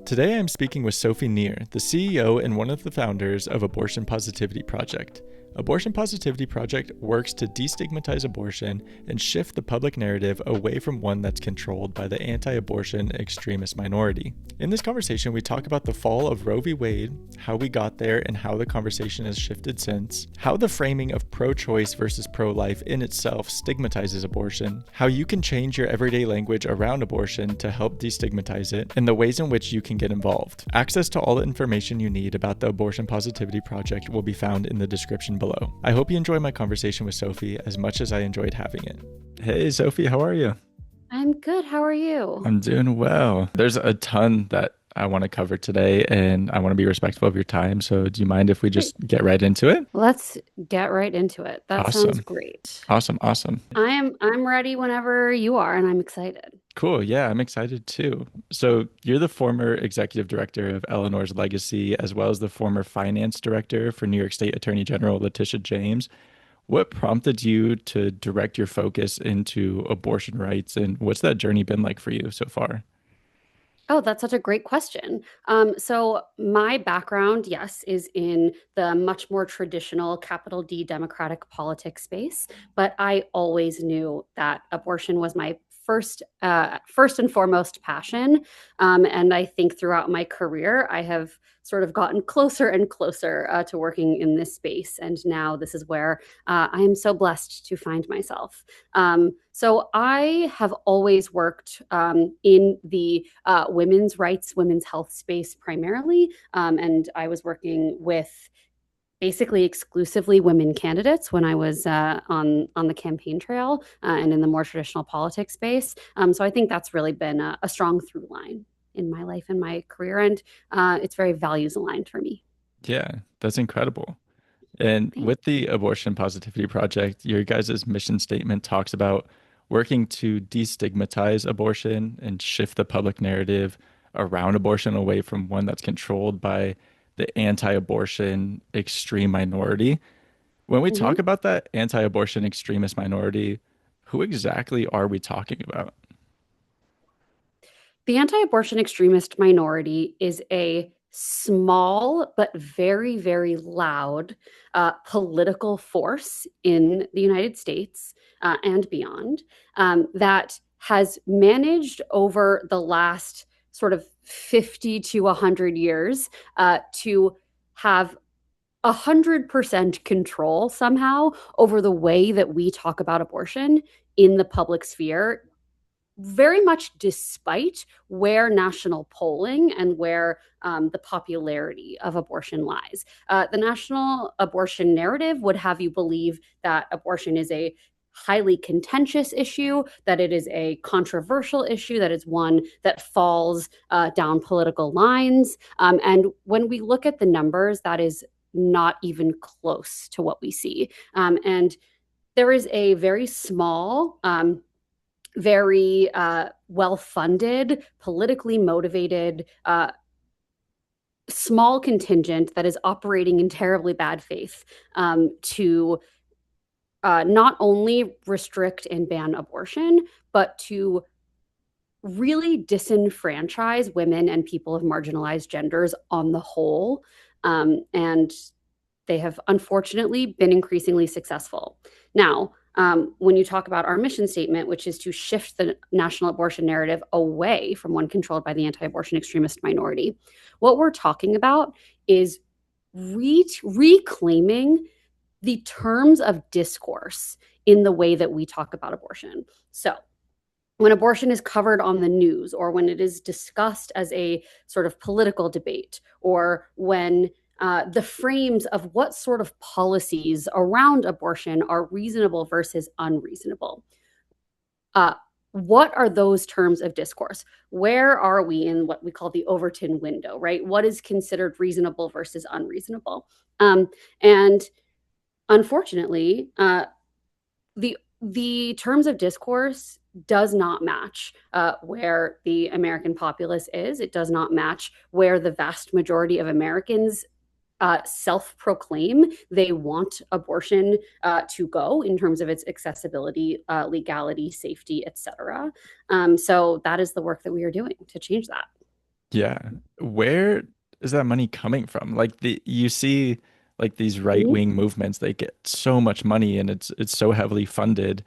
Today I'm speaking with Sophie Nir, the CEO and one of the founders of Abortion Positivity Project. Abortion Positivity Project works to destigmatize abortion and shift the public narrative away from one that's controlled by the anti-abortion extremist minority. In this conversation, we talk about the fall of Roe v. Wade, how we got there and how the conversation has shifted since, how the framing of pro-choice versus pro-life in itself stigmatizes abortion, how you can change your everyday language around abortion to help destigmatize it, and the ways in which you can get involved. Access to all the information you need about the Abortion Positivity Project will be found in the description below. I hope you enjoy my conversation with Sophie as much as I enjoyed having it. Hey Sophie, how are you? I'm good. How are you? I'm doing well. There's a ton that I want to cover today and I want to be respectful of your time. So do you mind if we Great. just get right into it? Let's get right into it. That sounds Awesome. great. Awesome. I'm ready whenever you are, and I'm excited. Cool. Yeah, I'm excited too. So you're the former executive director of Eleanor's Legacy, as well as the former finance director for New York State Attorney General Letitia James. What prompted you to direct your focus into abortion rights, and what's that journey been like for you so far? Oh, that's such a great question. So my background, yes, is in the much more traditional capital D Democratic politics space, but I always knew that abortion was my first and foremost passion. And I think throughout my career, I have sort of gotten closer and closer to working in this space. And now this is where I am so blessed to find myself. So I have always worked in the women's rights, women's health space primarily. And I was working with basically exclusively women candidates when I was on the campaign trail and in the more traditional politics space. So I think that's really been a strong through line in my life and my career, and it's very values aligned for me. Yeah, that's incredible. And Thanks. with the Abortion Positivity Project, your guys' mission statement talks about working to destigmatize abortion and shift the public narrative around abortion away from one that's controlled by the anti-abortion extreme minority. When we talk Mhm. about that anti-abortion extremist minority, who exactly are we talking about? The anti-abortion extremist minority is a small but very, very loud political force in the United States and beyond that has managed over the last sort of 50 to 100 years to have 100% control somehow over the way that we talk about abortion in the public sphere, very much despite where national polling and where the popularity of abortion lies. The national abortion narrative would have you believe that abortion is a highly contentious issue, that it is a controversial issue, that is one that falls down political lines. And when we look at the numbers, that is not even close to what we see. And there is a very small, very well funded, politically motivated, small contingent that is operating in terribly bad faith to not only restrict and ban abortion, but to really disenfranchise women and people of marginalized genders on the whole. And they have unfortunately been increasingly successful. Now, when you talk about our mission statement, which is to shift the national abortion narrative away from one controlled by the anti abortion extremist minority, what we're talking about is reclaiming the terms of discourse in the way that we talk about abortion. So, when abortion is covered on the news or when it is discussed as a sort of political debate or when the frames of what sort of policies around abortion are reasonable versus unreasonable. Uh, what are those terms of discourse? Where are we in what we call the Overton window, right? What is considered reasonable versus unreasonable? And unfortunately, the terms of discourse does not match where the American populace is. It does not match where the vast majority of Americans self-proclaim they want abortion to go in terms of its accessibility, legality, safety, etc. So that is the work that we are doing to change that. Yeah. Where is that money coming from? Like you see like these Mhm. right-wing movements, they get so much money and it's so heavily funded.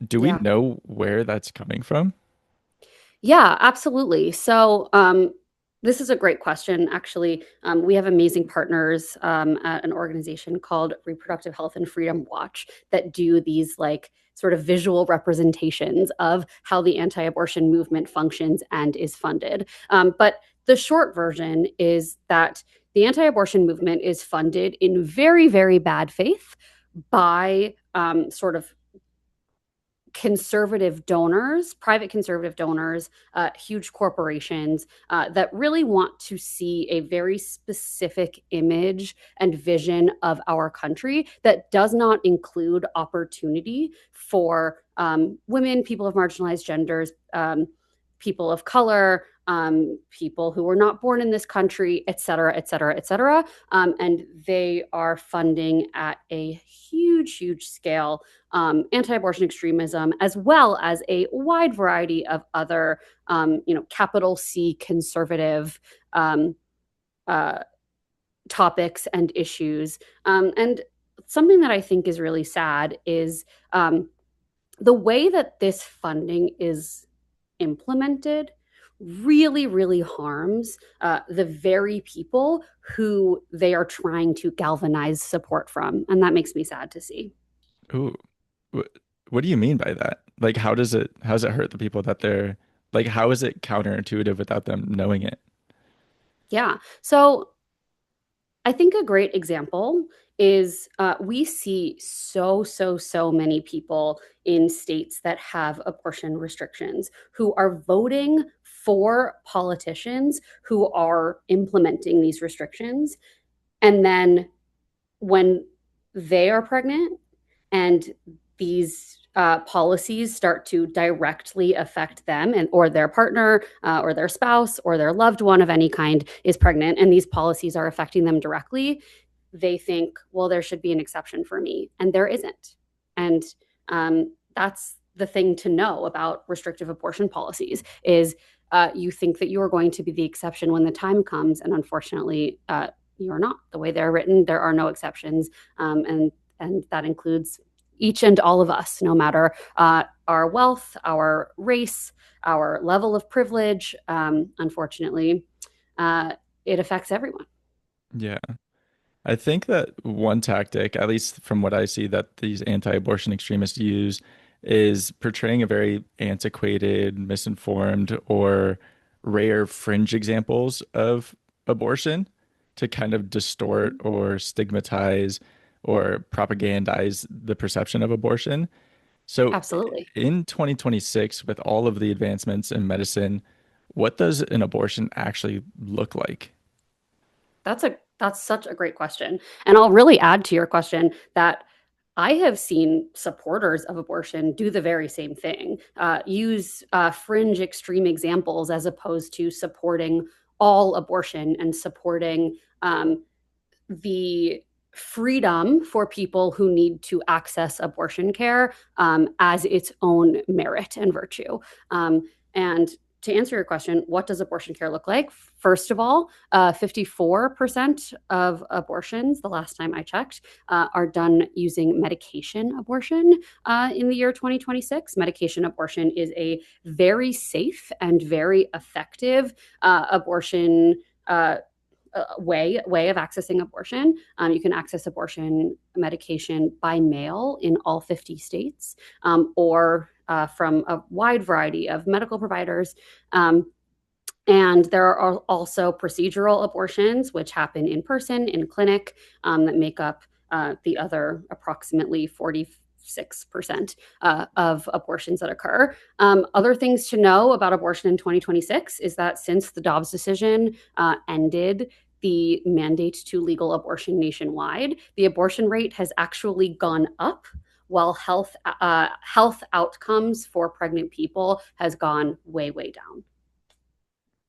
Do we Yeah. know where that's coming from? Yeah, absolutely. So, this is a great question, actually. We have amazing partners at an organization called Reproductive Health and Freedom Watch that do these like sort of visual representations of how the anti abortion movement functions and is funded. But the short version is that the anti abortion movement is funded in very, very bad faith by sort of conservative donors, private conservative donors, huge corporations that really want to see a very specific image and vision of our country that does not include opportunity for women, people of marginalized genders, people of color, people who were not born in this country, et cetera, et cetera, et cetera. And they are funding at a huge, huge scale anti-abortion extremism, as well as a wide variety of other, capital C conservative um, uh, topics and issues. And something that I think is really sad is the way that this funding is implemented really, really harms the very people who they are trying to galvanize support from. And that makes me sad to see. Ooh, what, what do you mean by that? Like, how does it hurt the people that they're like, how is it counterintuitive without them knowing it? Yeah. So I think a great example is we see so many people in states that have abortion restrictions who are voting for politicians who are implementing these restrictions. And then when they are pregnant and these policies start to directly affect them and or their partner or their spouse or their loved one of any kind is pregnant and these policies are affecting them directly, they think, well, there should be an exception for me, and there isn't. And that's the thing to know about restrictive abortion policies is you think that you are going to be the exception when the time comes, and unfortunately, you're not. The way they're written, there are no exceptions, and that includes each and all of us, no matter our wealth, our race, our level of privilege. Unfortunately, uh, it affects everyone. Yeah. I think that one tactic, at least from what I see, that these anti-abortion extremists use is portraying a very antiquated, misinformed, or rare fringe examples of abortion to kind of distort or stigmatize or propagandize the perception of abortion. So Absolutely. in 2026, with all of the advancements in medicine, what does an abortion actually look like? That's such a great question. And I'll really add to your question that I have seen supporters of abortion do the very same thing, use fringe extreme examples as opposed to supporting all abortion and supporting the freedom for people who need to access abortion care as its own merit and virtue. And to answer your question, what does abortion care look like? First of all, 54% of abortions, the last time I checked, are done using medication abortion in the year 2026. Medication abortion is a very safe and very effective abortion way of accessing abortion. You can access abortion medication by mail in all 50 states, or from a wide variety of medical providers. And there are also procedural abortions, which happen in person in clinic, that make up the other approximately 46% of abortions that occur. Other things to know about abortion in 2026 is that since the Dobbs decision ended the mandate to legal abortion nationwide, the abortion rate has actually gone up while health outcomes for pregnant people has gone way down.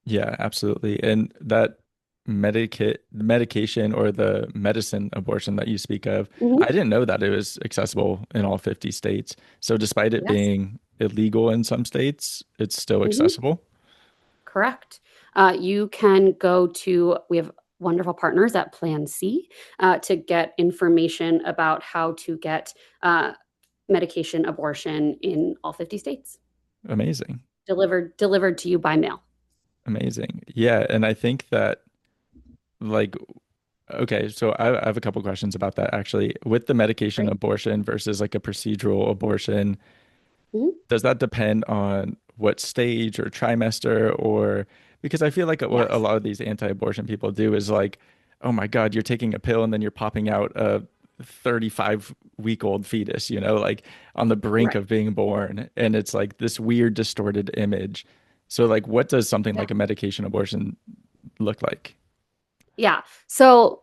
Yeah, absolutely. And that medication or the medicine abortion that you speak of, I Mhm. didn't know that it was accessible in all 50 states. So despite it Yes. being illegal in some states, it's still Mhm. accessible. Correct. you can go to, we have wonderful partners at Plan C to get information about how to get medication abortion in all 50 states, Amazing. delivered to you by mail. Amazing. Yeah, and I think that like okay, so I have a couple questions about that actually. With the medication Great. abortion versus like a procedural abortion, Mhm. does that depend on what stage or trimester or because I feel like what a Yes. lot of these anti-abortion people do is like, oh my God, you're taking a pill and then you're popping out a 35-week-old fetus, like on the brink Right. of being born. And it's like this weird distorted image. So like what does something Yeah. like a medication abortion look like? Yeah. So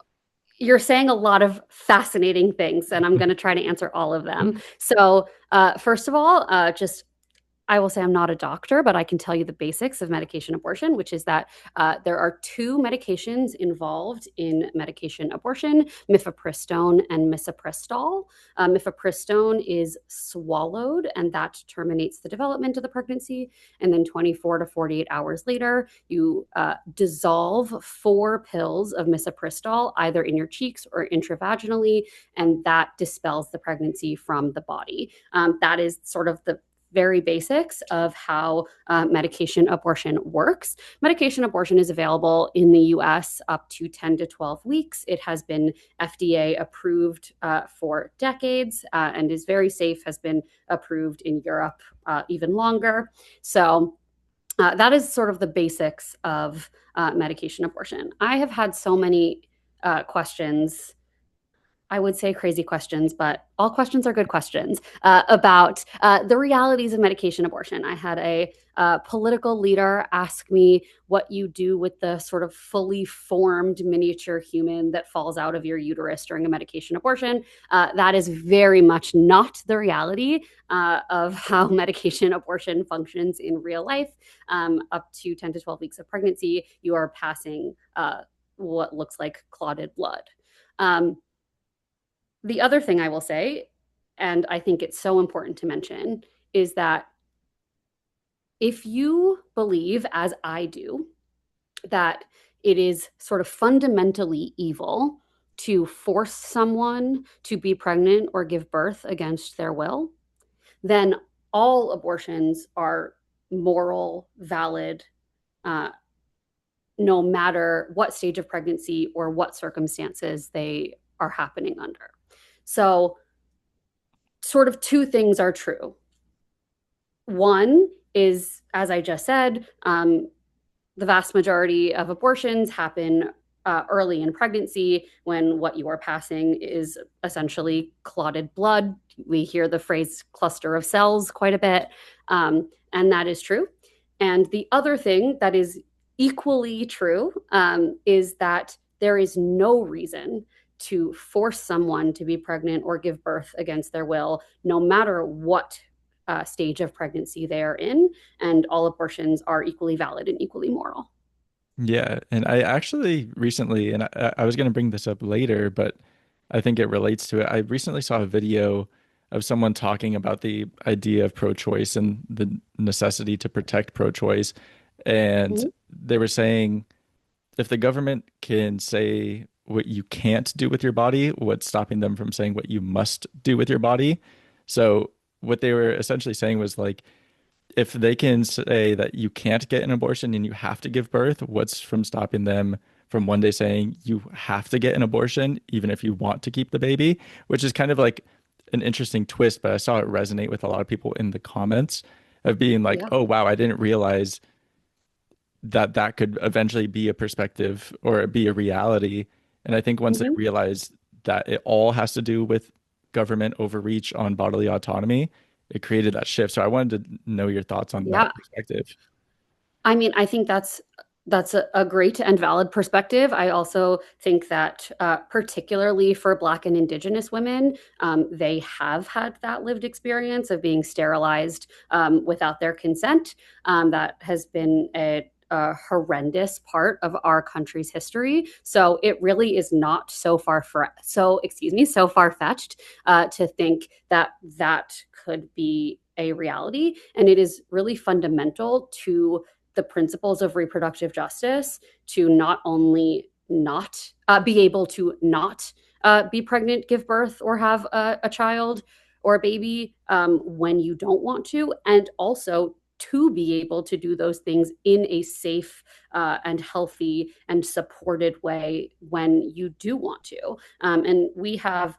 you're saying a lot of fascinating things, and I'm going to try to answer all of them. So, first of all, just I will say I'm not a doctor, but I can tell you the basics of medication abortion, which is that there are two medications involved in medication abortion: mifepristone and misoprostol. Mifepristone is swallowed, and that terminates the development of the pregnancy. And then 24 to 48 hours later, you dissolve 4 pills of misoprostol either in your cheeks or intravaginally, and that dispels the pregnancy from the body. That is sort of the very basics of how medication abortion works. Medication abortion is available in the US up to 10 to 12 weeks. It has been FDA approved for decades and is very safe, has been approved in Europe even longer. So, that is sort of the basics of medication abortion. I have had so many questions, I would say crazy questions, but all questions are good questions about the realities of medication abortion. I had a political leader ask me what you do with the sort of fully formed miniature human that falls out of your uterus during a medication abortion. That is very much not the reality of how medication abortion functions in real life. Up to 10 to 12 weeks of pregnancy, you are passing what looks like clotted blood. Um, the other thing I will say, and I think it's so important to mention, is that if you believe, as I do, that it is sort of fundamentally evil to force someone to be pregnant or give birth against their will, then all abortions are moral, valid, uh, no matter what stage of pregnancy or what circumstances they are happening under. So, sort of two things are true. One is, as I just said, the vast majority of abortions happen early in pregnancy when what you are passing is essentially clotted blood. We hear the phrase cluster of cells quite a bit, and that is true. And the other thing that is equally true is that there is no reason to force someone to be pregnant or give birth against their will, no matter what stage of pregnancy they are in, and all abortions are equally valid and equally moral. Yeah, and I actually recently, and I was going to bring this up later, but I think it relates to it. I recently saw a video of someone talking about the idea of pro-choice and the necessity to protect pro-choice. And Mhm. they were saying if the government can say what you can't do with your body, what's stopping them from saying what you must do with your body? So what they were essentially saying was like, if they can say that you can't get an abortion and you have to give birth, what's from stopping them from one day saying you have to get an abortion even if you want to keep the baby? Which is kind of like an interesting twist, but I saw it resonate with a lot of people in the comments of being like, Yeah. oh, wow, I didn't realize that that could eventually be a perspective or be a reality. And I think once they Mhm. realize that it all has to do with government overreach on bodily autonomy, it created that shift. So I wanted to know your thoughts on Yeah. that perspective. I mean, I think that's a great and valid perspective. I also think that, particularly for Black and Indigenous women, they have had that lived experience of being sterilized without their consent. That has been a horrendous part of our country's history. So it really is not so far fetched to think that that could be a reality, and it is really fundamental to the principles of reproductive justice to not only not be able to not be pregnant, give birth, or have a child or a baby when you don't want to, and also to be able to do those things in a safe and healthy and supported way when you do want to. And we have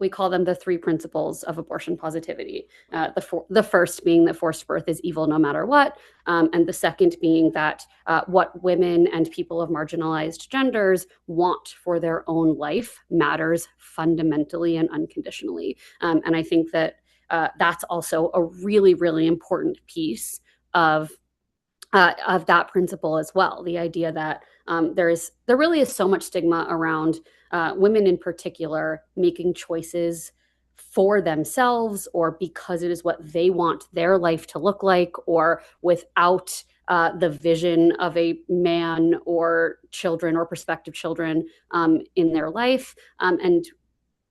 we call them the three principles of abortion positivity. The first being that forced birth is evil no matter what, and the second being that what women and people of marginalized genders want for their own life matters fundamentally and unconditionally. And I think that that's also a really, really important piece of that principle as well. The idea that there really is so much stigma around women in particular making choices for themselves or because it is what they want their life to look like, or without the vision of a man or children or prospective children in their life. And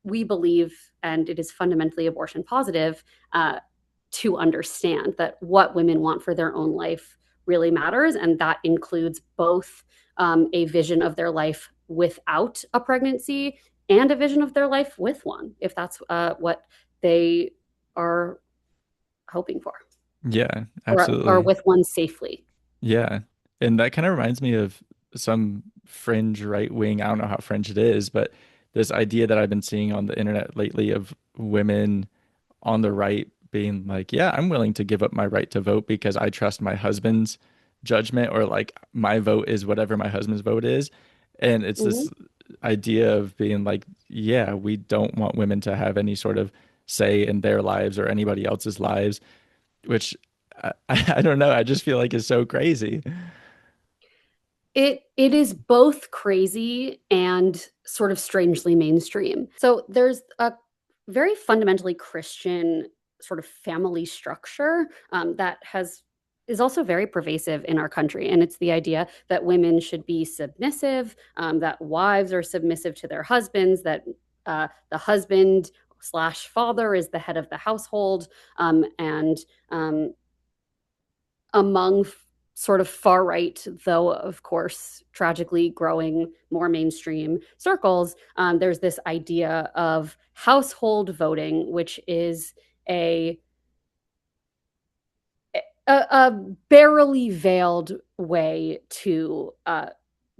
we believe, and it is fundamentally abortion positive, to understand that what women want for their own life really matters. And that includes both a vision of their life without a pregnancy and a vision of their life with one, if that's what they are hoping for, Yeah, or absolutely. with one safely. Yeah. And that kind of reminds me of some fringe right wing, I don't know how fringe it is, but this idea that I've been seeing on the internet lately of women on the right being like, yeah, I'm willing to give up my right to vote because I trust my husband's judgment, or like my vote is whatever my husband's vote is. And it's Mm-hmm. this idea of being like, yeah, we don't want women to have any sort of say in their lives or anybody else's lives, which I don't know. I just feel like it's so crazy. It is both crazy and sort of strangely mainstream. So there's a very fundamentally Christian sort of family structure that has is also very pervasive in our country, and it's the idea that women should be submissive, that wives are submissive to their husbands, that the husband slash father is the head of the household, and among sort of far right, though of course tragically growing more mainstream circles, there's this idea of household voting, which is a a barely veiled way to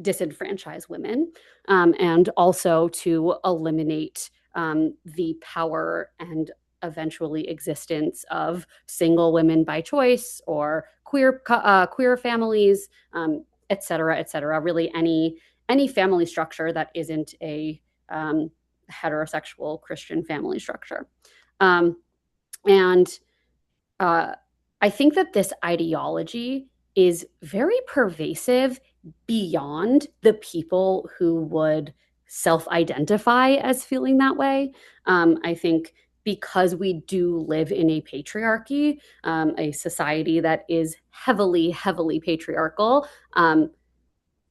disenfranchise women, and also to eliminate the power and eventually existence of single women by choice or queer families, et cetera, et cetera. Really, any family structure that isn't a heterosexual Christian family structure, um, and uh, I think that this ideology is very pervasive beyond the people who would self identify as feeling that way. I think because we do live in a patriarchy, a society that is heavily, heavily patriarchal,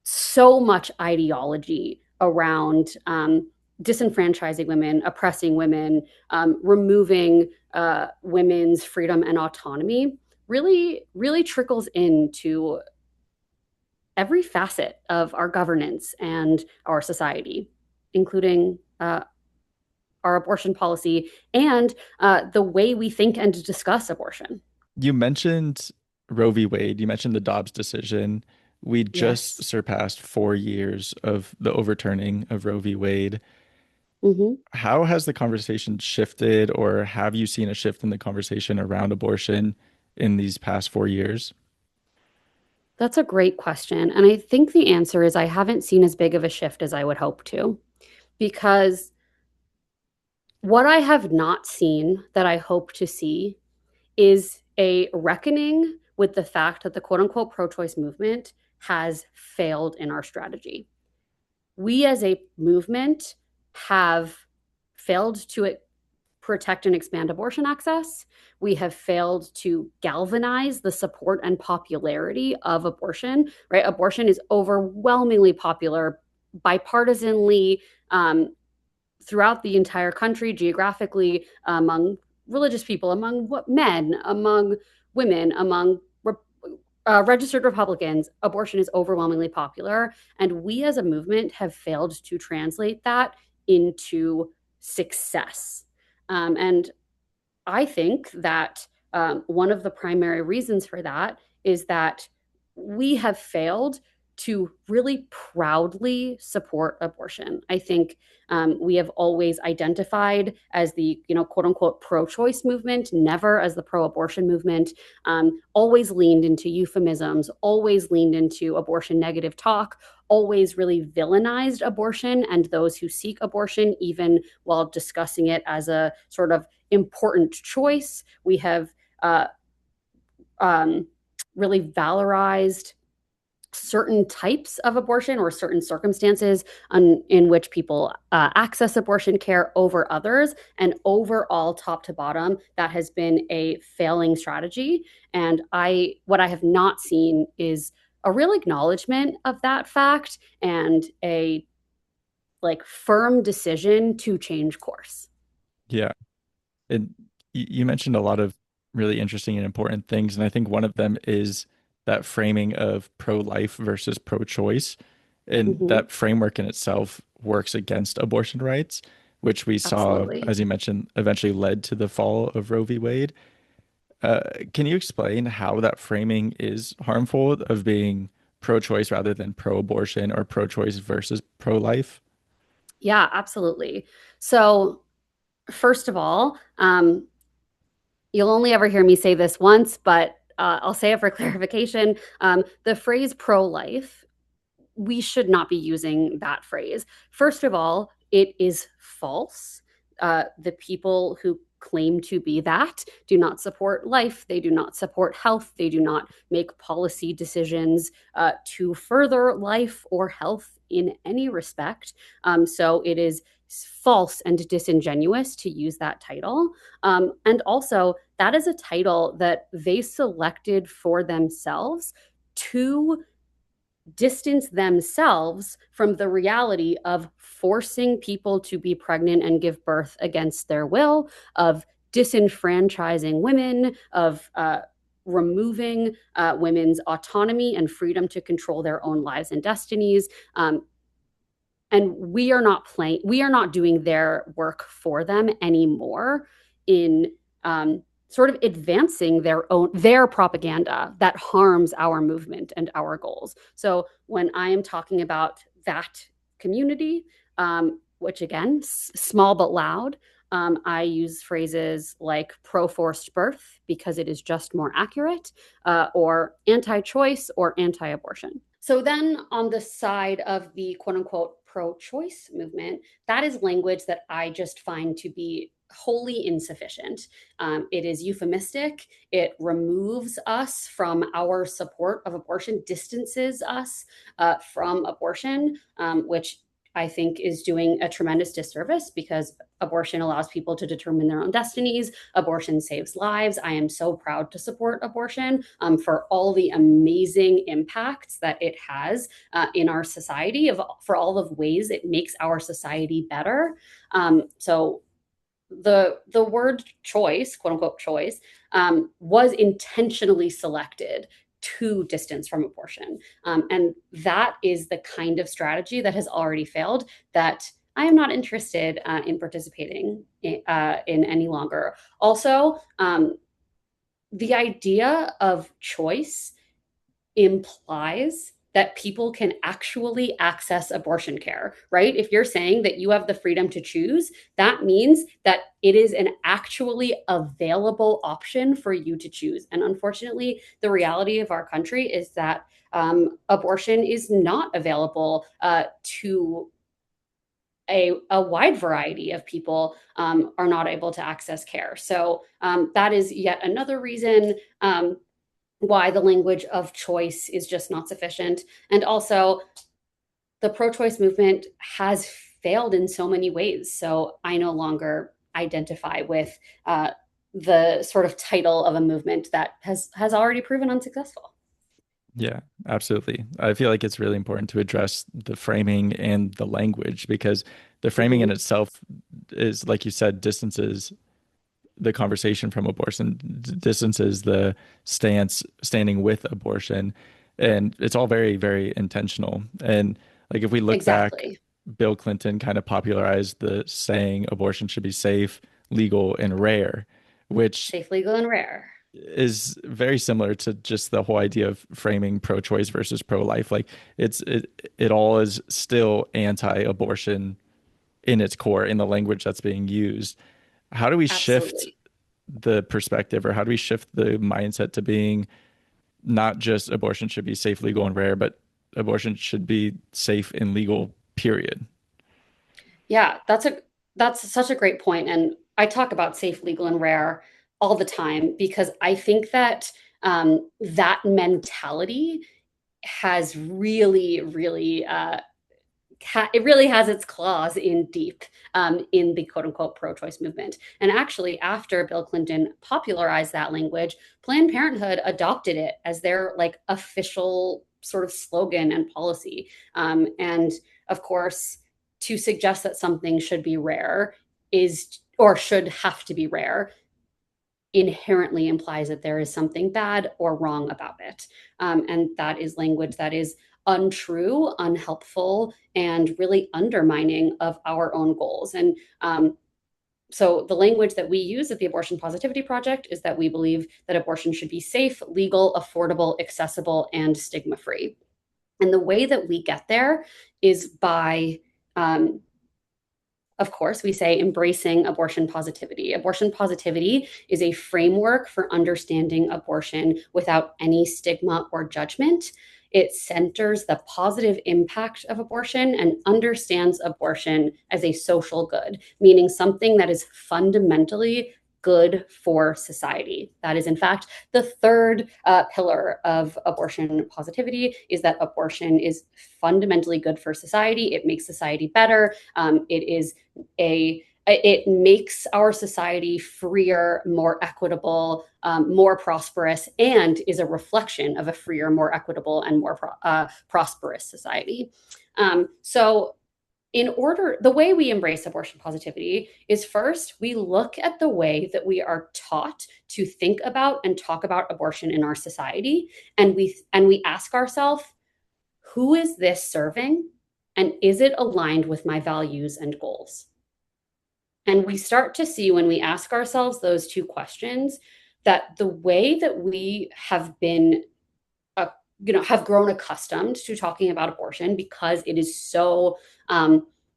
so much ideology around disenfranchising women, oppressing women, removing women's freedom and autonomy really, really trickles into every facet of our governance and our society, including our abortion policy and the way we think and discuss abortion. You mentioned Roe v. Wade, you mentioned the Dobbs decision. We just Yes. surpassed 4 years of the overturning of Roe v. Wade. Mm-hmm. How has the conversation shifted, or have you seen a shift in the conversation around abortion in these past 4 years? That's a great question. And I think the answer is I haven't seen as big of a shift as I would hope to, because what I have not seen that I hope to see is a reckoning with the fact that the quote unquote pro choice movement has failed in our strategy. We as a movement have failed to protect and expand abortion access. We have failed to galvanize the support and popularity of abortion, right? Abortion is overwhelmingly popular bipartisanly, throughout the entire country, geographically, among religious people, among men, among women, among registered Republicans, abortion is overwhelmingly popular. And we as a movement have failed to translate that into success. And I think that one of the primary reasons for that is that we have failed to really proudly support abortion. I think we have always identified as the, quote unquote, pro-choice movement, never as the pro-abortion movement. Always leaned into euphemisms, always leaned into abortion negative talk, always really villainized abortion and those who seek abortion, even while discussing it as a sort of important choice. We have uh, um, really valorized certain types of abortion or certain circumstances in which people access abortion care over others. And overall, top to bottom, that has been a failing strategy. And what I have not seen is a real acknowledgement of that fact and a like firm decision to change course. Yeah. And you mentioned a lot of really interesting and important things. And I think one of them is that framing of pro-life versus pro-choice. And Mm-hmm. that framework in itself works against abortion rights, which we saw, Absolutely. as you mentioned, eventually led to the fall of Roe v. Wade. Can you explain how that framing is harmful of being pro-choice rather than pro-abortion or pro-choice versus pro-life? Yeah, absolutely. So, first of all, you'll only ever hear me say this once, but I'll say it for clarification. The phrase pro life, we should not be using that phrase. First of all, it is false. The people who claim to be that do not support life. They do not support health. They do not make policy decisions to further life or health in any respect. So it is false and disingenuous to use that title. And also, that is a title that they selected for themselves to distance themselves from the reality of forcing people to be pregnant and give birth against their will, of disenfranchising women, of removing women's autonomy and freedom to control their own lives and destinies. And we are not doing their work for them anymore in sort of advancing their propaganda that harms our movement and our goals. So when I am talking about that community, which again, small but loud, I use phrases like pro forced birth because it is just more accurate, or anti choice or anti abortion. So then on the side of the quote unquote pro choice movement, that is language that I just find to be wholly insufficient. It is euphemistic. It removes us from our support of abortion, distances us from abortion, which I think is doing a tremendous disservice because abortion allows people to determine their own destinies. Abortion saves lives. I am so proud to support abortion for all the amazing impacts that it has in our society, for all of ways it makes our society better. So the word choice, quote unquote choice, was intentionally selected to distance from abortion. And that is the kind of strategy that has already failed, that I am not interested in participating in any longer. Also, the idea of choice implies that people can actually access abortion care, right? If you're saying that you have the freedom to choose, that means that it is an actually available option for you to choose. And unfortunately, the reality of our country is that abortion is not available to a wide variety of people, are not able to access care. So that is yet another reason why the language of choice is just not sufficient. And also, the pro choice movement has failed in so many ways. So I no longer identify with the sort of title of a movement that has already proven unsuccessful. Yeah, absolutely. I feel like it's really important to address the framing and the language because the framing in Mm-hmm. itself is, like you said, distances the conversation from abortion, distances the standing with abortion, and it's all very, very intentional. And like if we look back, Exactly. Bill Clinton kind of popularized the saying abortion should be safe, legal, and rare, which Safe, legal, and rare. is very similar to just the whole idea of framing pro-choice versus pro-life. Like it all is still anti-abortion in its core in the language that's being used. How do we shift Absolutely. the perspective, or how do we shift the mindset to being not just abortion should be safe, legal, and rare, but abortion should be safe and legal, period? Yeah, that's such a great point. And I talk about safe, legal, and rare all the time because I think that that mentality has really it really has its claws in deep in the quote unquote pro choice movement. And actually, after Bill Clinton popularized that language, Planned Parenthood adopted it as their like official sort of slogan and policy. And of course, to suggest that something should be rare is or should have to be rare inherently implies that there is something bad or wrong about it. And that is language that is untrue, unhelpful, and really undermining of our own goals. And so the language that we use at the Abortion Positivity Project is that we believe that abortion should be safe, legal, affordable, accessible, and stigma free. And the way that we get there is by of course, we say embracing abortion positivity. Abortion positivity is a framework for understanding abortion without any stigma or judgment. It centers the positive impact of abortion and understands abortion as a social good, meaning something that is fundamentally good for society. That is, in fact, the third pillar of abortion positivity is that abortion is fundamentally good for society. It makes society better. It makes our society freer, more equitable, more prosperous, and is a reflection of a freer, more equitable, and more prosperous society. So the way we embrace abortion positivity is first, we look at the way that we are taught to think about and talk about abortion in our society. And we ask ourselves, who is this serving? And is it aligned with my values and goals? And we start to see when we ask ourselves those two questions that the way that we have been have grown accustomed to talking about abortion because it is so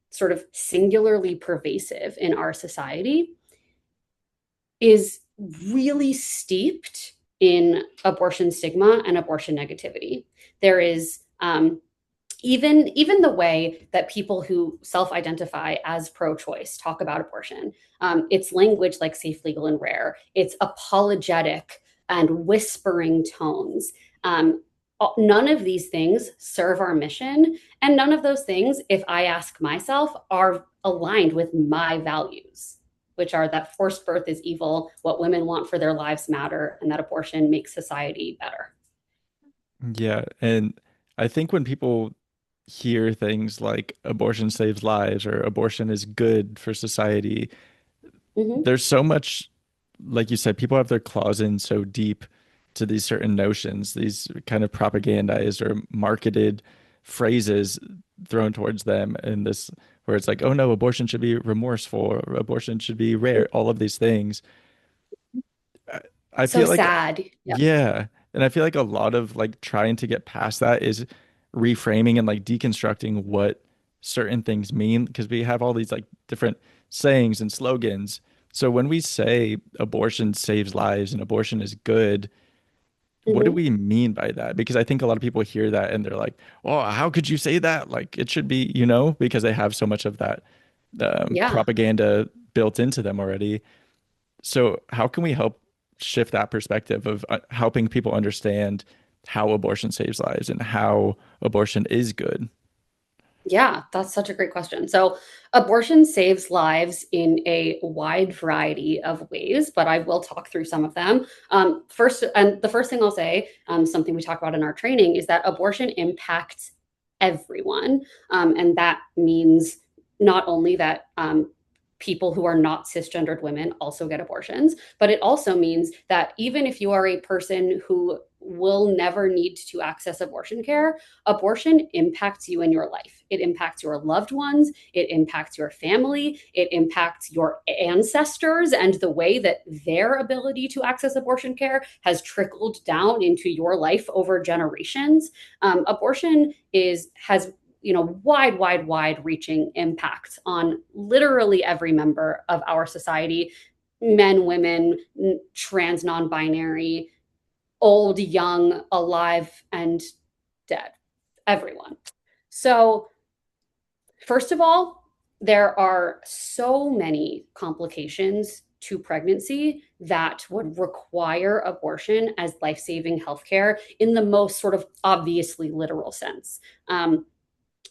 sort of singularly pervasive in our society is really steeped in abortion stigma and abortion negativity. There is even the way that people who self-identify as pro-choice talk about abortion, it's language like safe, legal, and rare. It's apologetic and whispering tones. None of these things serve our mission, and none of those things, if I ask myself, are aligned with my values, which are that forced birth is evil, what women want for their lives matter, and that abortion makes society better. Yeah, and I think when people hear things like abortion saves lives or abortion is good for society, Mm-hmm. there's so much, like you said, people have their claws in so deep to these certain notions, these kind of propagandized or marketed phrases thrown towards them, and this where it's like, oh no, abortion should be remorseful, or abortion should be rare, all of these things. I I So feel like, sad. Yep. yeah, and I feel like a lot of like trying to get past that is reframing and like deconstructing what certain things mean, because we have all these like different sayings and slogans. So when we say abortion saves lives and abortion is good, what do Mm-hmm. we mean by that? Because I think a lot of people hear that and they're like, "Oh, how could you say that? Like it should be, because they have so much of that Yeah. propaganda built into them already." So how can we help shift that perspective of helping people understand how abortion saves lives and how abortion is good? Yeah, that's such a great question. So, abortion saves lives in a wide variety of ways, but I will talk through some of them. First, and the first thing I'll say, something we talk about in our training, is that abortion impacts everyone. And that means not only that people who are not cisgendered women also get abortions. But it also means that even if you are a person who will never need to access abortion care, abortion impacts you in your life. It impacts your loved ones, it impacts your family, it impacts your ancestors and the way that their ability to access abortion care has trickled down into your life over generations. Abortion has wide reaching impacts on literally every member of our society: men, women, trans, non binary, old, young, alive, and dead, everyone. So, first of all, there are so many complications to pregnancy that would require abortion as life saving healthcare in the most sort of obviously literal sense.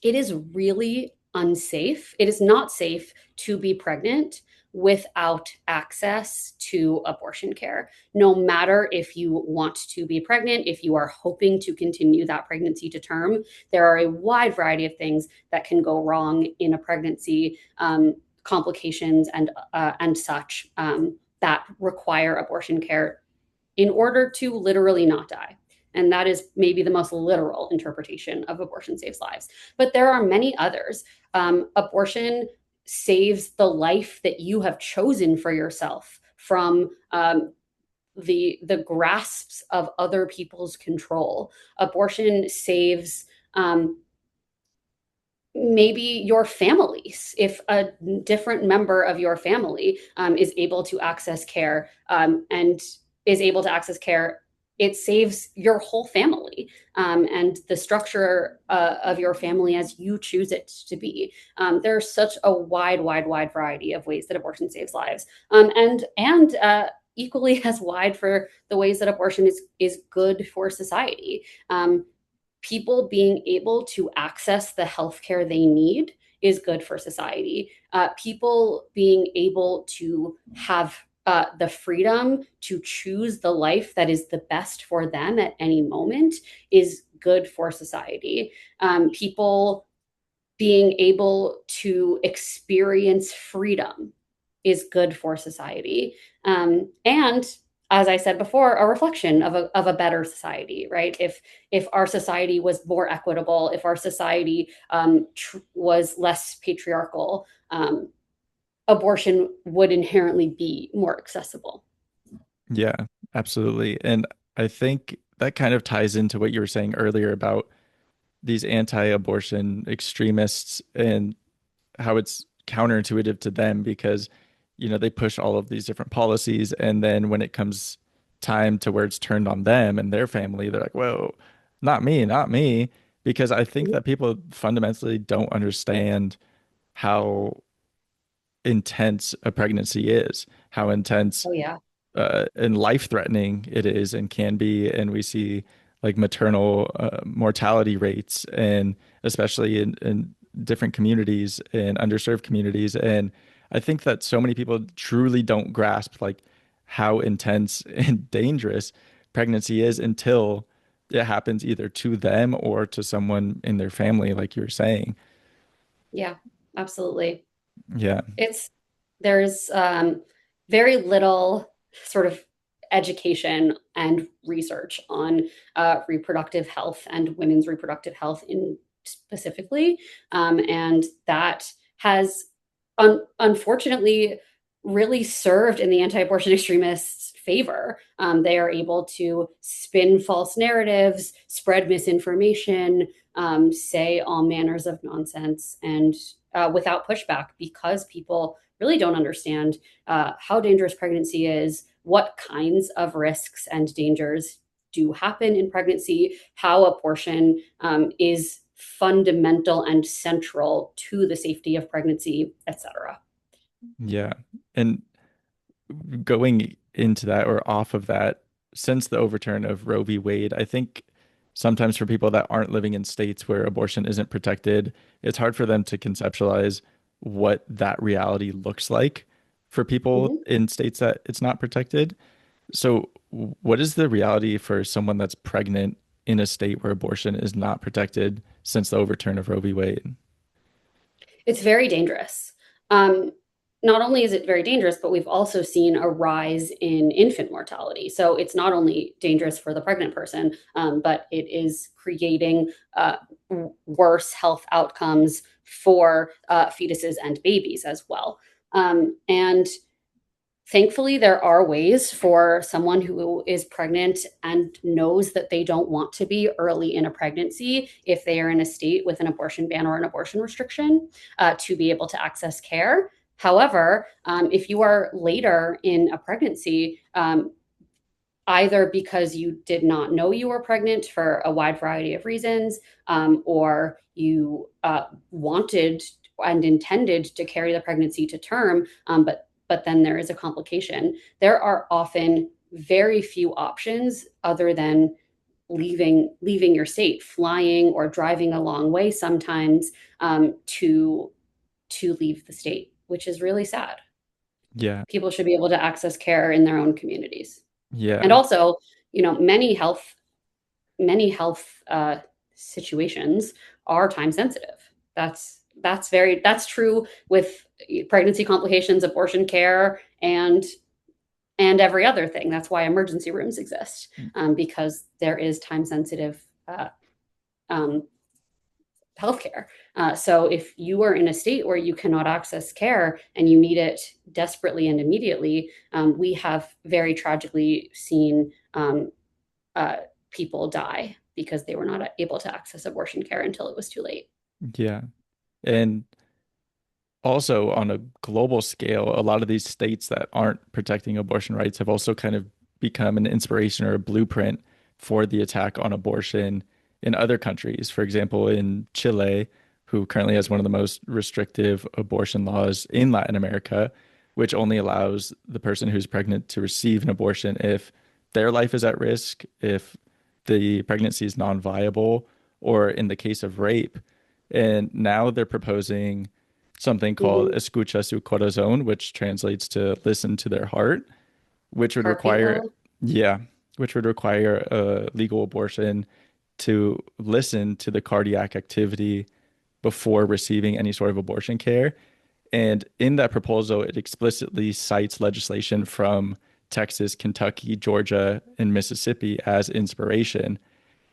It is really unsafe. It is not safe to be pregnant without access to abortion care. No matter if you want to be pregnant, if you are hoping to continue that pregnancy to term, there are a wide variety of things that can go wrong in a pregnancy, complications and such, that require abortion care in order to literally not die. And that is maybe the most literal interpretation of abortion saves lives. But there are many others. Abortion saves the life that you have chosen for yourself from the grasps of other people's control. Abortion saves maybe your families. If a different member of your family is able to access care, and is able to access care, it saves your whole family, and the structure of your family as you choose it to be. There's such a wide variety of ways that abortion saves lives, and equally as wide for the ways that abortion is good for society. People being able to access the healthcare they need is good for society. People being able to have the freedom to choose the life that is the best for them at any moment is good for society. People being able to experience freedom is good for society. And as I said before, a reflection of a better society, right? If our society was more equitable, if our society was less patriarchal, abortion would inherently be more accessible. Yeah, absolutely. And I think that kind of ties into what you were saying earlier about these anti-abortion extremists and how it's counterintuitive to them because, they push all of these different policies. And then when it comes time to where it's turned on them and their family, they're like, whoa, not me, not me. Because I think that people fundamentally don't understand how intense a pregnancy is, how intense Oh yeah. and life-threatening it is and can be. And we see like maternal mortality rates, and especially in different communities and underserved communities. And I think that so many people truly don't grasp like how intense and dangerous pregnancy is until it happens either to them or to someone in their family, like you were saying. Yeah, absolutely. Yeah. It's there's very little sort of education and research on reproductive health and women's reproductive health in specifically, and that has unfortunately really served in the anti-abortion extremists' favor. They are able to spin false narratives, spread misinformation, say all manners of nonsense, and without pushback, because people really don't understand how dangerous pregnancy is, what kinds of risks and dangers do happen in pregnancy, how abortion is fundamental and central to the safety of pregnancy, etc. Yeah. And going into that or off of that, since the overturn of Roe v. Wade, I think sometimes for people that aren't living in states where abortion isn't protected, it's hard for them to conceptualize what that reality looks like for people Mm-hmm. in states that it's not protected. So, what is the reality for someone that's pregnant in a state where abortion is not protected since the overturn of Roe v. Wade? It's very dangerous. Um, not only is it very dangerous, but we've also seen a rise in infant mortality. So it's not only dangerous for the pregnant person, but it is creating worse health outcomes for fetuses and babies as well. And thankfully, there are ways for someone who is pregnant and knows that they don't want to be early in a pregnancy, if they are in a state with an abortion ban or an abortion restriction, to be able to access care. However, if you are later in a pregnancy, either because you did not know you were pregnant for a wide variety of reasons, or you wanted and intended to carry the pregnancy to term, but then there is a complication. There are often very few options other than leaving your state, flying or driving a long way sometimes, to leave the state, which is really sad. Yeah. People should be able to access care in their own communities. And Yeah. also, many health situations are time sensitive. That's true with pregnancy complications, abortion care, and every other thing. That's why emergency rooms exist, because there is time sensitive um, healthcare. So if you are in a state where you cannot access care and you need it desperately and immediately, we have very tragically seen uh, people die because they were not able to access abortion care until it was too late. Yeah. And also on a global scale, a lot of these states that aren't protecting abortion rights have also kind of become an inspiration or a blueprint for the attack on abortion in other countries. For example, in Chile, who currently has one of the most restrictive abortion laws in Latin America, which only allows the person who's pregnant to receive an abortion if their life is at risk, if the pregnancy is non-viable, or in the case of rape. And now they're proposing something called Mm-hmm. escucha su corazón, which translates to listen to their heart, which would Heartbeat require, law. yeah, which would require a legal abortion to listen to the cardiac activity before receiving any sort of abortion care. And in that proposal, it explicitly cites legislation from Texas, Kentucky, Georgia, and Mississippi as inspiration.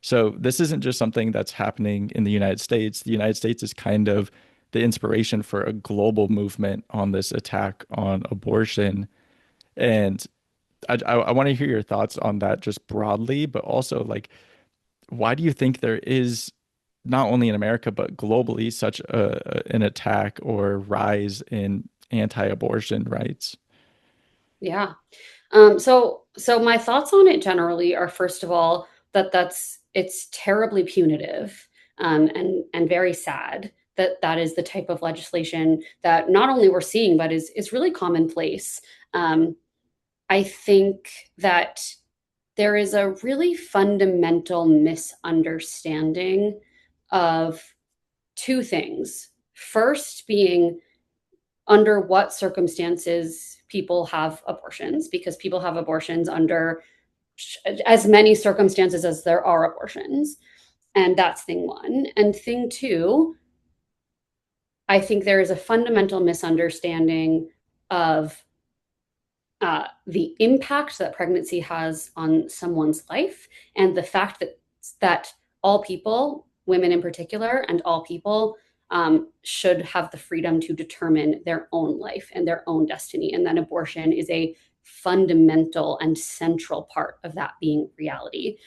So this isn't just something that's happening in the United States. The United States is kind of the inspiration for a global movement on this attack on abortion. And I want to hear your thoughts on that just broadly, but also like, why do you think there is not only in America but globally such an attack or rise in anti-abortion rights? Yeah. So my thoughts on it generally are, first of all, it's terribly punitive, and very sad that that is the type of legislation that not only we're seeing, but is really commonplace. Um, I think that there is a really fundamental misunderstanding of two things. First, being under what circumstances people have abortions, because people have abortions under as many circumstances as there are abortions. And that's thing one. And thing two, I think there is a fundamental misunderstanding of the impact that pregnancy has on someone's life, and the fact that all people, women in particular, and all people should have the freedom to determine their own life and their own destiny, and that abortion is a fundamental and central part of that being reality.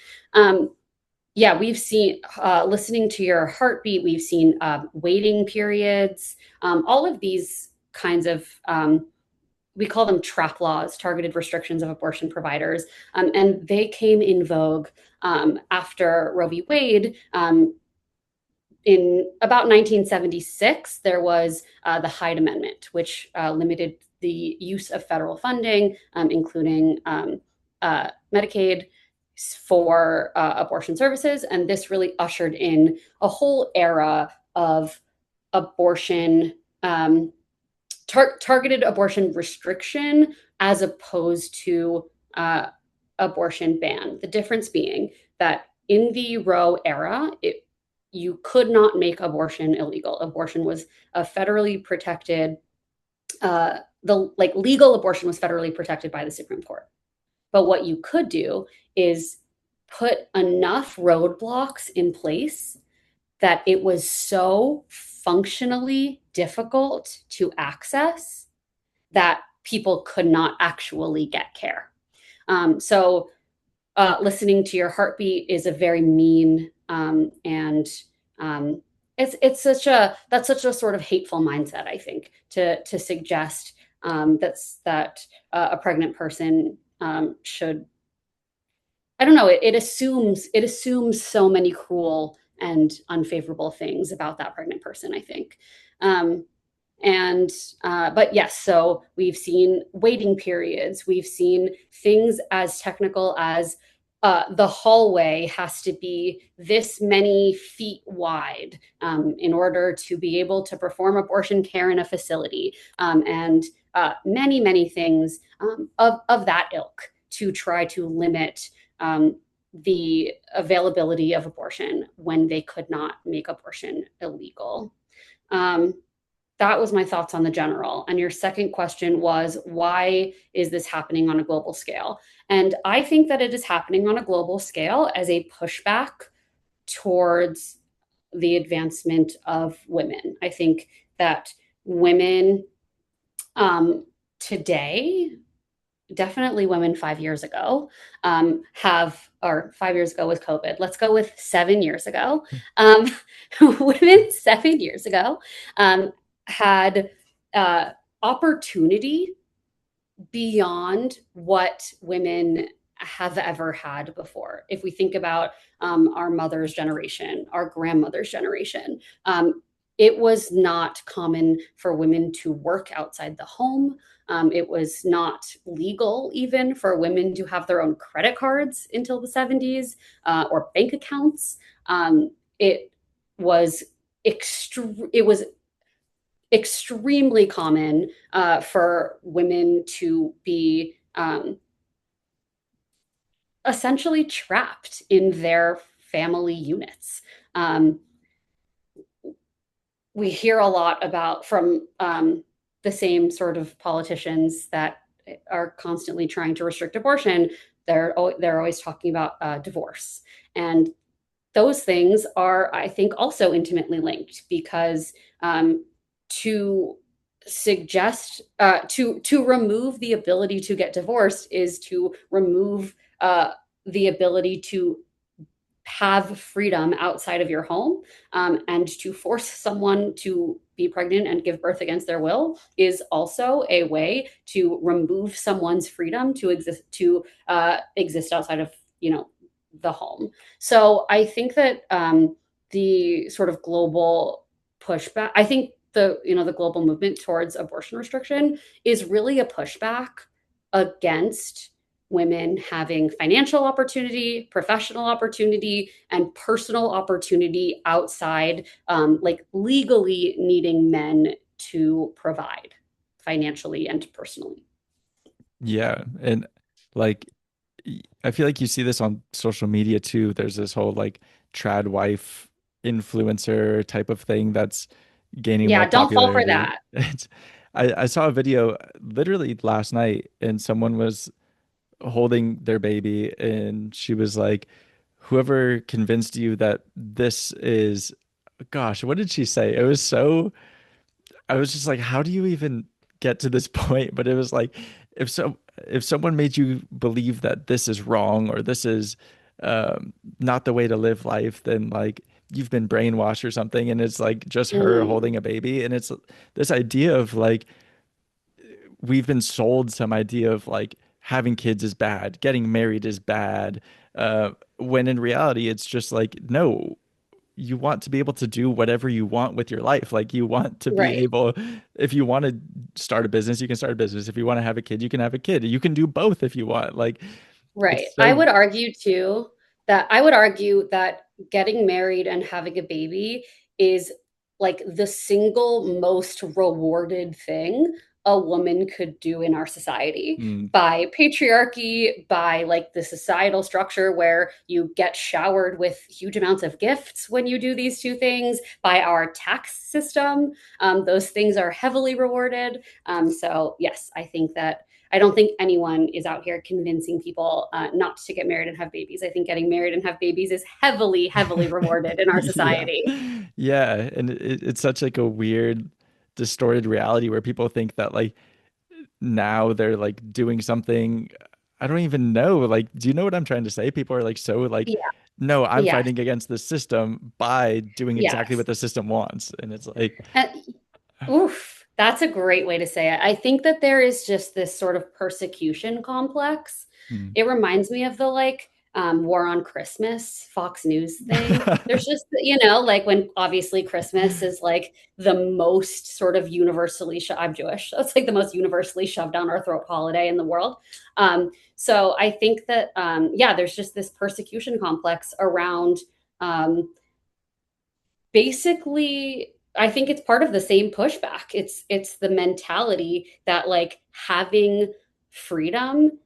Yeah, we've seen, listening to your heartbeat, we've seen waiting periods, all of these kinds of we call them trap laws, targeted restrictions of abortion providers. And they came in vogue after Roe v. Wade. In about 1976, there was the Hyde Amendment, which limited the use of federal funding, including Medicaid, for abortion services. And this really ushered in a whole era of abortion. Targeted abortion restriction as opposed to abortion ban. The difference being that in the Roe era, you could not make abortion illegal. Abortion was a federally protected the like legal abortion was federally protected by the Supreme Court. But what you could do is put enough roadblocks in place that it was so functionally difficult to access that people could not actually get care. So listening to your heartbeat is a very mean and it's such a that's such a sort of hateful mindset, I think, to suggest that a pregnant person should. I don't know. It assumes so many cruel and unfavorable things about that pregnant person, I think. Um, and but yes, so we've seen waiting periods, we've seen things as technical as the hallway has to be this many feet wide in order to be able to perform abortion care in a facility, and many things of that ilk to try to limit the availability of abortion when they could not make abortion illegal. Um, that was my thoughts on the general. And your second question was, why is this happening on a global scale? And I think that it is happening on a global scale as a pushback towards the advancement of women. I think that women today, definitely women 5 years ago, or 5 years ago with COVID. Let's go with 7 years ago. Um, women 7 years ago had uh, opportunity beyond what women have ever had before. If we think about our mother's generation, our grandmother's generation, it was not common for women to work outside the home. It was not legal even for women to have their own credit cards until the 70s, or bank accounts. It was it was extremely common for women to be essentially trapped in their family units. Um, we hear a lot about from the same sort of politicians that are constantly trying to restrict abortion. They're always talking about divorce, and those things are, I think, also intimately linked because to suggest to remove the ability to get divorced is to remove the ability to have freedom outside of your home, and to force someone to be pregnant and give birth against their will is also a way to remove someone's freedom to exist outside of the home. So I think that the sort of global pushback, I think the global movement towards abortion restriction is really a pushback against women having financial opportunity, professional opportunity, and personal opportunity outside, like legally needing men to provide financially and personally. Yeah, and like I feel like you see this on social media too. There's this whole like trad wife influencer type of thing that's gaining more Yeah, don't fall for popularity. that. It's, I saw a video literally last night, and someone was holding their baby, and she was like, "Whoever convinced you that this is, gosh, what did she say?" It was so I was just like, how do you even get to this point? But it was like, if so, if someone made you believe that this is wrong or this is not the way to live life, then like you've been brainwashed or something. And it's like just her Mhm. holding a baby. And it's this idea of like, we've been sold some idea of like having kids is bad, getting married is bad. When in reality, it's just like, no, you want to be able to do whatever you want with your life. Like you want to be Right. able, if you want to start a business, you can start a business. If you want to have a kid, you can have a kid. You can do both if you want. Like Right. it's so, I would argue that getting married and having a baby is like the single most rewarded thing a woman could do in our society Mm. by patriarchy, by like the societal structure where you get showered with huge amounts of gifts when you do these two things, by our tax system. Those things are heavily rewarded. So, yes, I don't think anyone is out here convincing people not to get married and have babies. I think getting married and have babies is heavily, heavily rewarded in our Yeah. society. Yeah. And it's such like a weird, distorted reality where people think that like now they're like doing something. I don't even know. Like, do you know what I'm trying to say? People are like so like, Yeah. no, I'm Yes. fighting against the system by doing exactly what Yes. the system wants. And it's like, And, oof, that's a great way to say it. I think that there is just this sort of persecution complex. hmm. It reminds me of the like War on Christmas Fox News thing. There's just, like when obviously Christmas is like the most sort of universally, I'm Jewish, so it's like the most universally shoved down our throat holiday in the world. So I think that, yeah, there's just this persecution complex around basically. I think it's part of the same pushback. It's the mentality that like having freedom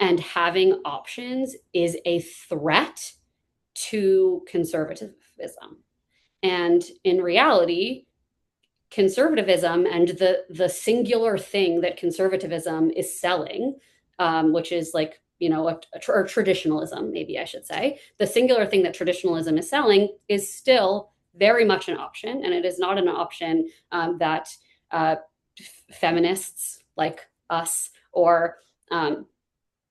and having options is a threat to conservatism. And in reality, conservatism and the singular thing that conservatism is selling, which is like or traditionalism, maybe I should say, the singular thing that traditionalism is selling is still very much an option, and it is not an option that uh, feminists like us or um,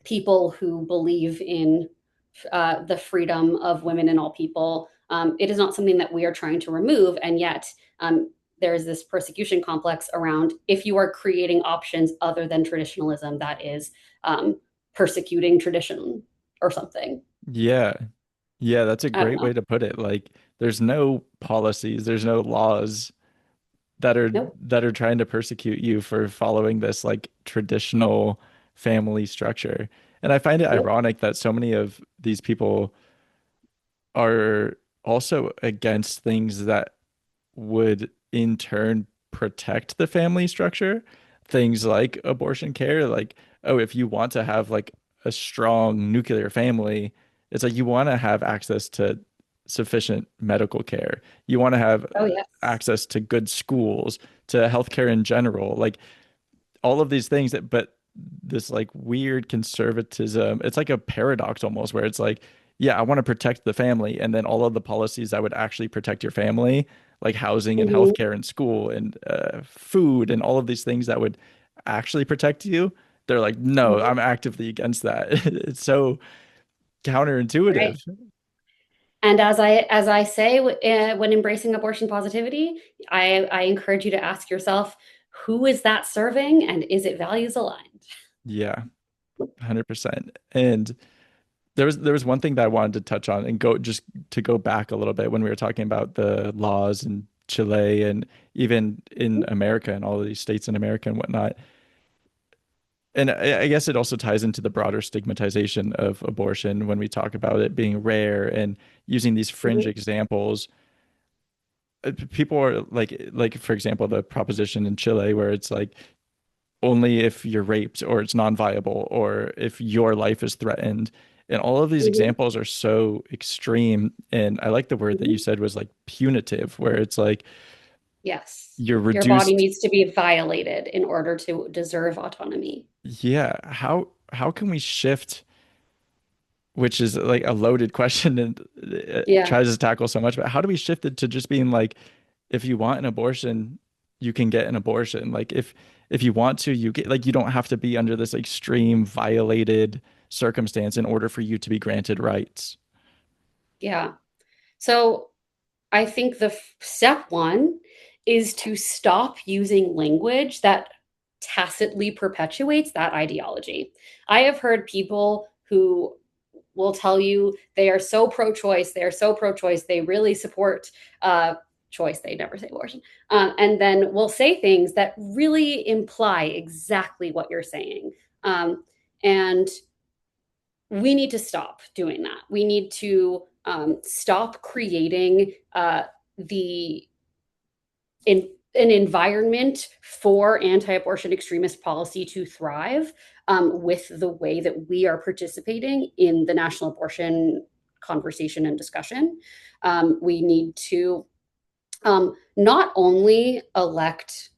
people who believe in the freedom of women and all people. It is not something that we are trying to remove, and yet there is this persecution complex around if you are creating options other than traditionalism, that is persecuting tradition or something. Yeah. Yeah, that's a I don't great know. way to put it. Like, there's no policies, there's no laws that are Nope. trying to persecute you for following this like traditional family structure. And I find it Nope. ironic that so many of these people are also against things that would in turn protect the family structure. Things like abortion care, like, oh, if you want to have like a strong nuclear family, it's like you want to have access to sufficient medical care. You want to have Oh yes. access to good schools, to healthcare in general. Like all of these things that, but this like weird conservatism, it's like a paradox almost where it's like, yeah, I want to protect the family. And then all of the policies that would actually protect your family, like housing and Mm-hmm. healthcare and school and food and all of these things that would actually protect you. They're like, no, Mm-hmm. I'm actively against that. It's so Right. counterintuitive. And as I say when embracing abortion positivity, I encourage you to ask yourself, who is that serving, and is it values aligned? Yeah, 100%. And there was one thing that I wanted to touch on and go just to go back a little bit when we were talking about the laws in Chile and even in America and all of these states in America and whatnot. And I guess it also ties into the broader stigmatization of abortion when we talk about it being rare and using these fringe Mhm. examples. People are like for example, the proposition in Chile where it's like only if you're raped or it's non-viable or if your life is threatened. And all of these Mhm. examples are so extreme. And I like the word that you Mhm. said was like punitive, where it's like Yes. you're Your body reduced. needs to be violated in order to deserve autonomy. Yeah. How can we shift, which is like a loaded question and it Yeah. tries to tackle so much, but how do we shift it to just being like, if you want an abortion, you can get an abortion. Like if you want to, you get like you don't have to be under this extreme violated circumstance in order for you to be granted rights. Yeah. So I think the step one is to stop using language that tacitly perpetuates that ideology. I have heard people who will tell you they are so pro-choice, they are so pro-choice, they really support choice. They never say abortion, and then will say things that really imply exactly what you're saying. And we need to stop doing that. We need to stop creating the in an environment for anti-abortion extremist policy to thrive, with the way that we are participating in the national abortion conversation and discussion. We need to not only elect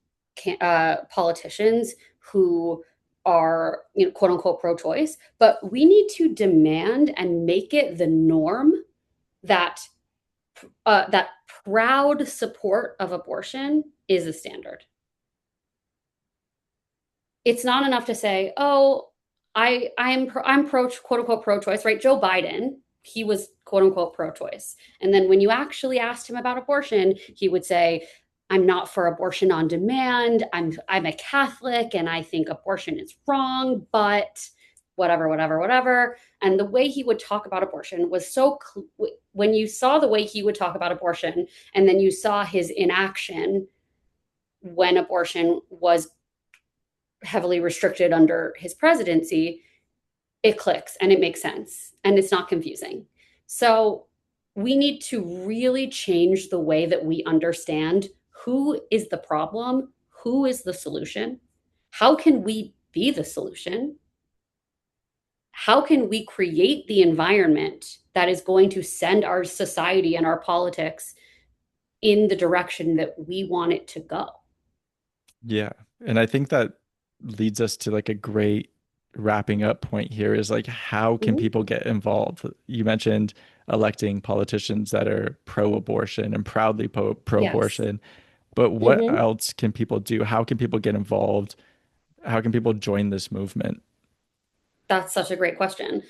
politicians who are, quote unquote pro-choice, but we need to demand and make it the norm that that proud support of abortion is a standard. It's not enough to say, "Oh, I'm pro, quote unquote pro-choice," right? Joe Biden, he was quote unquote pro-choice, and then when you actually asked him about abortion, he would say, "I'm not for abortion on demand. I'm a Catholic, and I think abortion is wrong, but whatever, whatever, whatever." And the way he would talk about abortion was so. When you saw the way he would talk about abortion, and then you saw his inaction when abortion was heavily restricted under his presidency, it clicks and it makes sense and it's not confusing. So we need to really change the way that we understand who is the problem, who is the solution, how can we be the solution, how can we create the environment that is going to send our society and our politics in the direction that we want it to go. Yeah. And I think that leads us to like a great wrapping up point here is like, how can Mhm. people get involved? You mentioned electing politicians that are pro-abortion and proudly Yes. pro-abortion, but what Mhm. else can people do? How can people get involved? How can people join this movement? That's such a great question.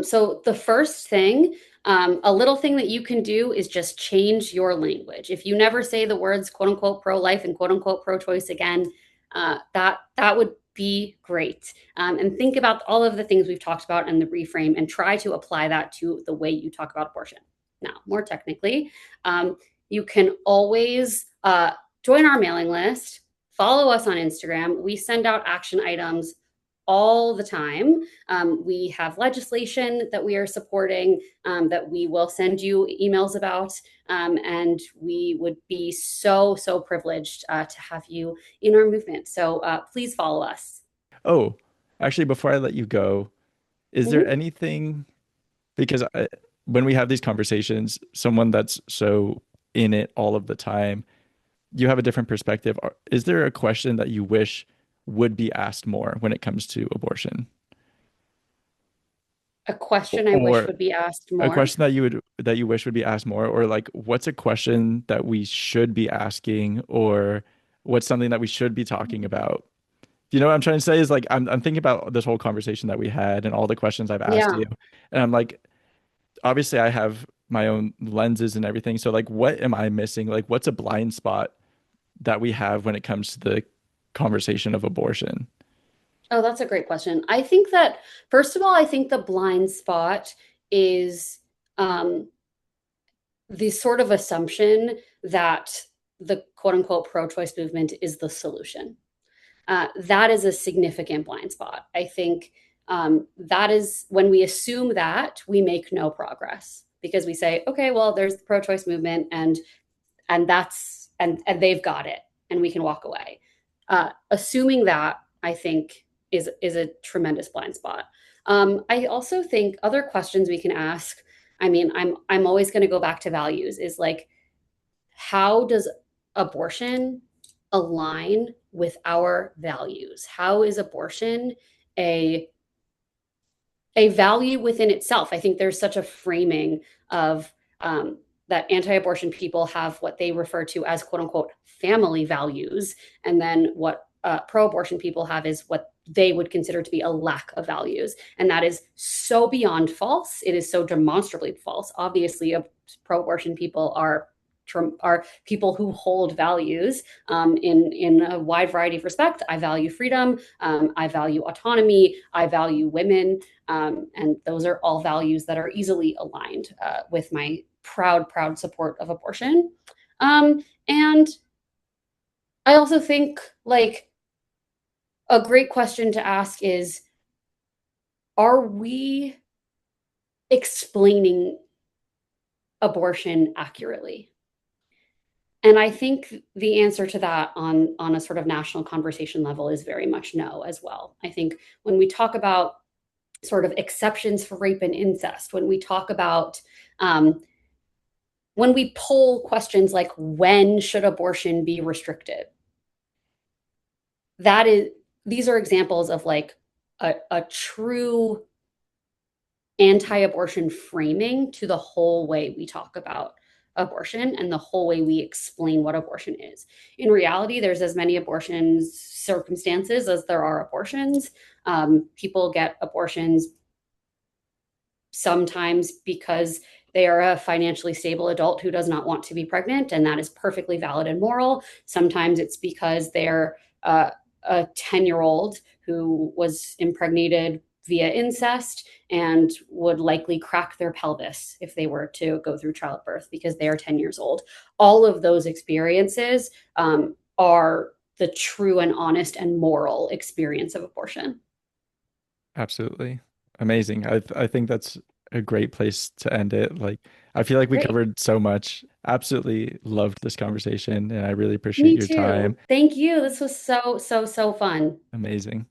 So the first thing, a little thing that you can do is just change your language. If you never say the words "quote unquote" pro-life and "quote unquote" pro-choice again, that would be great. And think about all of the things we've talked about in the reframe, and try to apply that to the way you talk about abortion. Now, more technically, you can always join our mailing list. Follow us on Instagram. We send out action items all the time. We have legislation that we are supporting, that we will send you emails about. And we would be so, so privileged to have you in our movement. So please follow us. Oh, actually, before I let you go, is there Mhm. anything, because when we have these conversations, someone that's so in it all of the time, you have a different perspective. Is there a question that you wish would be asked more when it comes to abortion? A question I wish Or would be asked a more. question that you wish would be asked more, or like what's a question that we should be asking, or what's something that we should be talking about? Do you know what I'm trying to say? Is like I'm thinking about this whole conversation that we had and all the questions I've asked Yeah. you. And I'm like, obviously I have my own lenses and everything. So like what am I missing? Like what's a blind spot that we have when it comes to the conversation of abortion? Oh, that's a great question. I think that, first of all, I think the blind spot is um, the sort of assumption that the quote unquote pro choice movement is the solution. That is a significant blind spot. I think that is when we assume that we make no progress, because we say, okay, well, there's the pro choice movement, and they've got it, and we can walk away. Assuming that, I think, is a tremendous blind spot. I also think other questions we can ask. I mean, I'm always going to go back to values. Is like, how does abortion align with our values? How is abortion a value within itself? I think there's such a framing of that anti-abortion people have what they refer to as "quote unquote" family values, and then what pro-abortion people have is what they would consider to be a lack of values, and that is so beyond false. It is so demonstrably false. Obviously, pro-abortion people are people who hold values in a wide variety of respect. I value freedom. I value autonomy. I value women. And those are all values that are easily aligned with my proud, proud support of abortion. And I also think, like, a great question to ask is, are we explaining abortion accurately? And I think the answer to that on a sort of national conversation level is very much no as well. I think when we talk about sort of exceptions for rape and incest, when we talk about when we poll questions like when should abortion be restricted, that is these are examples of like a true anti-abortion framing to the whole way we talk about abortion and the whole way we explain what abortion is. In reality, there's as many abortions circumstances as there are abortions. People get abortions sometimes because they are a financially stable adult who does not want to be pregnant, and that is perfectly valid and moral. Sometimes it's because they're a 10-year-old who was impregnated via incest and would likely crack their pelvis if they were to go through childbirth because they are 10 years old. All of those experiences are the true and honest and moral experience of abortion. Absolutely. Amazing. I think that's a great place to end it. Like, I feel like we Great. covered so much. Absolutely loved this conversation, and I really appreciate Me your time. too. Thank you. This was so, so, so fun. Amazing.